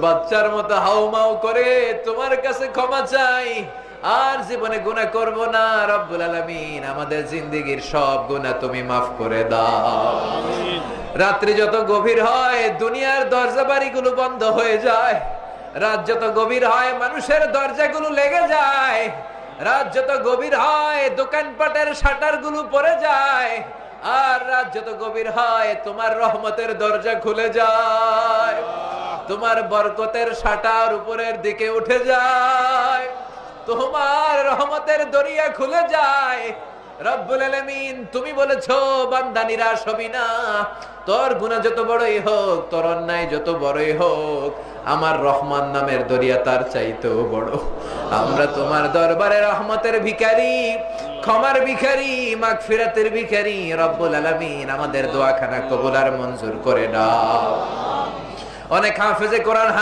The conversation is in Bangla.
বাচ্চার মতো হাউমাউ করে তোমার কাছে ক্ষমা চাই, আর জীবনে গুনাহ করব না। রব্বুল আলামিন আমাদের জিন্দেগীর সব গুনাহ তুমি মাফ করে দাও। রাত্রি যত গভীর হয় দুনিয়ার দরজা বাড়িগুলো বন্ধ হয়ে যায়, রাত যত গভীর হয় মানুষের দরজাগুলো লেগে যায়, রাত যত গভীর হয় দোকানপাটের শাটার গুলো পড়ে যায়, আর রাত যত গভীর হয় তোমার রহমতের দরজা খুলে যায়, তোমার বরকতের শাটার উপরের দিকে উঠে যায়, তোমার রহমতের দরিয়া খুলে যায়। রব্বুল আলামিন তুমি বলেছো বান্দা নিরাশ হবি না, তোর গুনাহ যত বড়ই হোক, তোর অন্যায় যত বড়ই হোক, আমার রহমান নামের দরিয়া তার চাইতেও বড়। আমরা তোমার দরবারে রহমতের ভিখারি, ক্ষমার ভিখারি, মাগফিরাতের ভিখারি। রব্বুল আলামিন আমাদের দোয়াখানা কবুল আর মঞ্জুর করে দাও। অনেক হাফেজে কোরআন